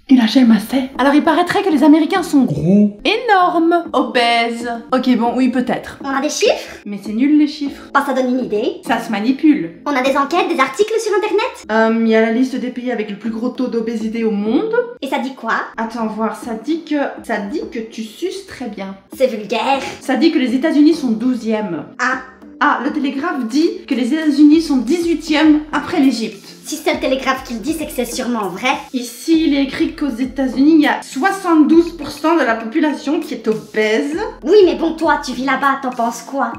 Il a jamais assez. Alors il paraîtrait que les Américains sont gros, énormes, obèses. Ok bon, oui peut-être. On a des chiffres? Mais c'est nul les chiffres. Bah ça donne une idée. Ça se manipule. On a des enquêtes, des articles sur internet? Il y a la liste des pays avec le plus gros taux d'obésité au monde. Et ça dit quoi? Attends voir, ça dit que tu suces très bien. C'est vulgaire. Ça dit que les États-Unis sont 12e. Ah, le Télégraphe dit que les États-Unis sont 18e après l'Égypte. Si c'est le Télégraphe qui le dit, c'est que c'est sûrement vrai. Ici, il est écrit qu'aux États-Unis, il y a 72% de la population qui est obèse. Oui, mais bon, toi, tu vis là-bas, t'en penses quoi?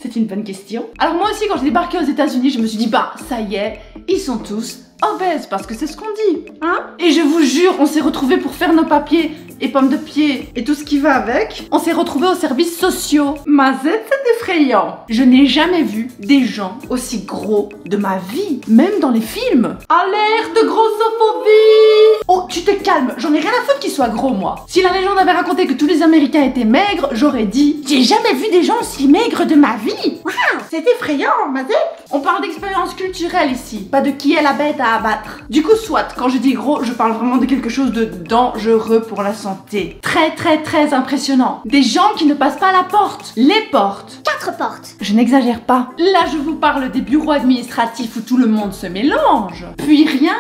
C'est une bonne question. Alors moi aussi, quand j'ai débarqué aux États-Unis, je me suis dit, bah, ça y est, ils sont tous obèses, parce que c'est ce qu'on dit, hein? Et je vous jure, on s'est retrouvés pour faire nos papiers et pommes de pied et tout ce qui va avec. On s'est retrouvés aux services sociaux. Mazette, c'est effrayant. Je n'ai jamais vu des gens aussi gros de ma vie, même dans les films. Alerte grossophobie! Oh, tu te calmes, j'en ai rien à foutre qu'ils soient gros, moi. Si la légende avait raconté que tous les Américains étaient maigres, j'aurais dit, j'ai jamais vu des gens aussi maigres de ma vie. Waouh, c'est effrayant, Mazette. On parle d'expérience culturelle ici, pas de qui est la bête à abattre. Du coup, soit, quand je dis gros, je parle vraiment de quelque chose de dangereux pour la santé. Très très très impressionnant. Des gens qui ne passent pas la porte. Les portes. 4 portes. Je n'exagère pas. Là, je vous parle des bureaux administratifs où tout le monde se mélange. Puis rien.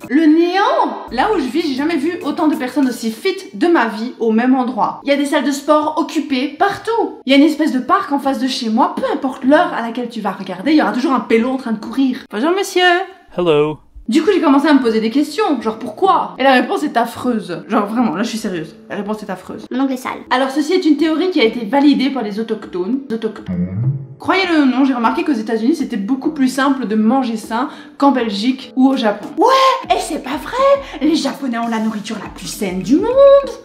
Le néant! Là où je vis, j'ai jamais vu autant de personnes aussi fit de ma vie au même endroit. Il y a des salles de sport occupées partout. Il y a une espèce de parc en face de chez moi, peu importe l'heure à laquelle tu vas regarder, il y aura toujours un pélo en train de courir. Bonjour monsieur! Hello. Du coup, j'ai commencé à me poser des questions, genre pourquoi? Et la réponse est affreuse. Genre vraiment, là je suis sérieuse. La réponse est affreuse. Mon ongle est sale. Alors ceci est une théorie qui a été validée par les autochtones. Croyez-le ou non, j'ai remarqué qu'aux États-Unis c'était beaucoup plus simple de manger sain qu'en Belgique ou au Japon. Ouais, et c'est pas vrai! Les Japonais ont la nourriture la plus saine du monde!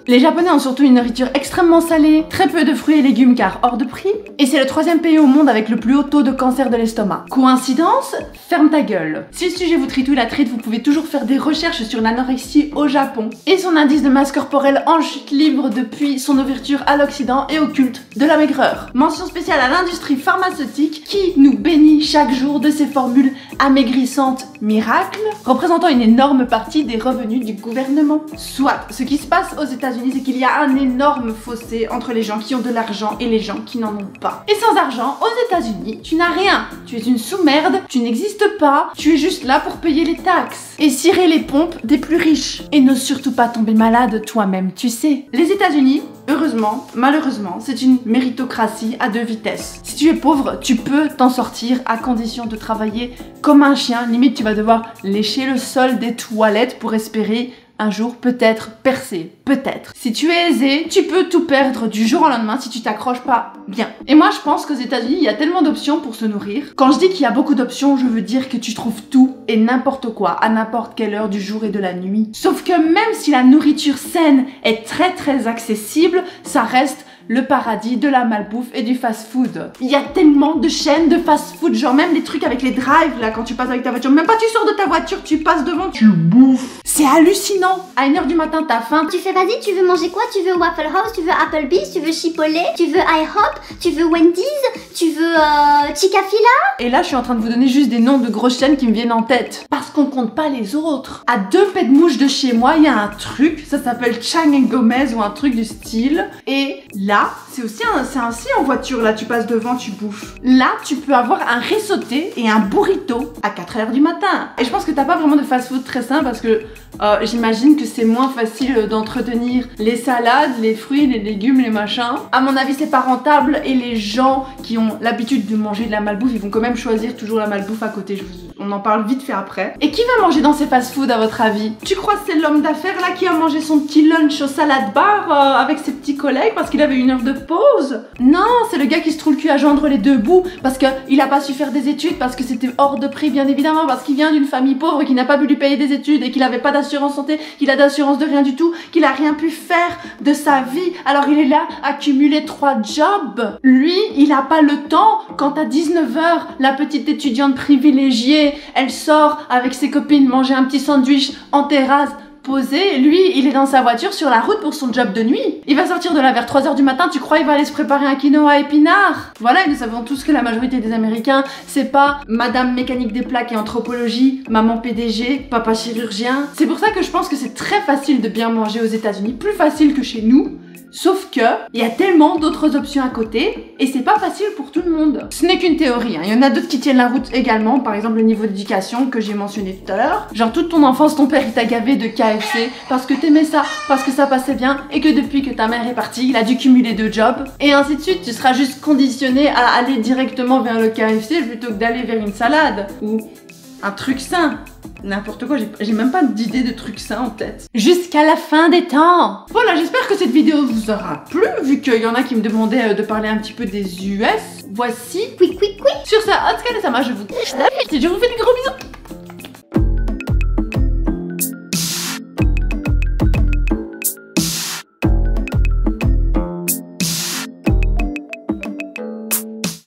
Les Japonais ont surtout une nourriture extrêmement salée, très peu de fruits et légumes car hors de prix, et c'est le 3e pays au monde avec le plus haut taux de cancer de l'estomac. Coïncidence? Ferme ta gueule. Si le sujet vous tritouille la trite, vous pouvez toujours faire des recherches sur l'anorexie au Japon et son indice de masse corporelle en chute libre depuis son ouverture à l'Occident et au culte de la maigreur. Mention spéciale à l'industrie pharmaceutique qui nous bénit chaque jour de ses formules amaigrissantes miracles, représentant une énorme partie des revenus du gouvernement. Soit, ce qui se passe aux États-Unis, c'est qu'il y a un énorme fossé entre les gens qui ont de l'argent et les gens qui n'en ont pas. Et sans argent, aux États-Unis, tu n'as rien. Tu es une sous-merde, tu n'existes pas, tu es juste là pour payer les taxes et cirer les pompes des plus riches. Et n'ose surtout pas tomber malade toi-même, tu sais. Les États-Unis, heureusement, malheureusement, c'est une méritocratie à 2 vitesses. Si tu es pauvre, tu peux t'en sortir à condition de travailler comme un chien. Limite, tu vas devoir lécher le sol des toilettes pour espérer un jour peut-être percer, peut-être. Si tu es aisé, tu peux tout perdre du jour au lendemain si tu t'accroches pas bien. Et moi je pense qu'aux États-Unis il y a tellement d'options pour se nourrir. Quand je dis qu'il y a beaucoup d'options, je veux dire que tu trouves tout et n'importe quoi à n'importe quelle heure du jour et de la nuit. Sauf que même si la nourriture saine est très très accessible, ça reste le paradis de la malbouffe et du fast-food. Il y a tellement de chaînes de fast-food, genre même les trucs avec les drives là quand tu passes avec ta voiture. Même pas tu sors de ta voiture, tu passes devant, tu bouffes. C'est hallucinant. À 1h du matin t'as faim. Tu fais vas-y, tu veux manger quoi? Tu veux Waffle House, tu veux Applebee's, tu veux Chipotle, tu veux IHOP, tu veux Wendy's, tu veux Chick-fil-A? Et là je suis en train de vous donner juste des noms de grosses chaînes qui me viennent en tête. Parce qu'on compte pas les autres. À 2 pets de mouche de chez moi, il y a un truc, ça s'appelle Chang & Gomez ou un truc du style. Et là, c'est aussi en voiture, là tu passes devant, tu bouffes. Là tu peux avoir un riz sauté et un burrito à 4h du matin. Et je pense que t'as pas vraiment de fast-food très sain parce que j'imagine que c'est moins facile d'entretenir les salades, les fruits, les légumes, les machins. À mon avis c'est pas rentable et les gens qui ont l'habitude de manger de la malbouffe, ils vont quand même choisir toujours la malbouffe à côté. On en parle vite fait après. Et qui va manger dans ces fast-food à votre avis? Tu crois que c'est l'homme d'affaires là qui a mangé son petit lunch au salad bar avec ses petits collègues parce qu'il avait 1 heure de pause? Non, c'est le gars qui se trouve le cul à joindre les 2 bouts parce qu'il a pas su faire des études, parce que c'était hors de prix bien évidemment, parce qu'il vient d'une famille pauvre qui n'a pas pu lui payer des études et qu'il avait pas d'assurance santé, qu'il a d'assurance de rien du tout, qu'il a rien pu faire de sa vie. Alors il est là à cumuler 3 jobs. Lui, il a pas le temps. Quand à 19h, la petite étudiante privilégiée, elle sort avec ses copines manger un petit sandwich en terrasse posé, lui, il est dans sa voiture sur la route pour son job de nuit. Il va sortir de là vers 3 h du matin, tu crois il va aller se préparer un quinoa épinard? Voilà, et nous savons tous que la majorité des Américains, c'est pas madame mécanique des plaques et anthropologie, maman PDG, papa chirurgien. C'est pour ça que je pense que c'est très facile de bien manger aux États-Unis, plus facile que chez nous. Sauf que, il y a tellement d'autres options à côté, et c'est pas facile pour tout le monde. Ce n'est qu'une théorie, hein. Il y en a d'autres qui tiennent la route également, par exemple le niveau d'éducation que j'ai mentionné tout à l'heure. Genre toute ton enfance, ton père il t'a gavé de KFC, parce que t'aimais ça, parce que ça passait bien, et que depuis que ta mère est partie, il a dû cumuler 2 jobs. Et ainsi de suite, tu seras juste conditionné à aller directement vers le KFC plutôt que d'aller vers une salade, ou un truc sain. N'importe quoi, j'ai même pas d'idée de truc sain en tête. Jusqu'à la fin des temps. Voilà, j'espère que cette vidéo vous aura plu, vu qu'il y en a qui me demandaient de parler un petit peu des US. Voici. Quick. Sur ça, Otsuka-sama, je vous fais des gros bisous.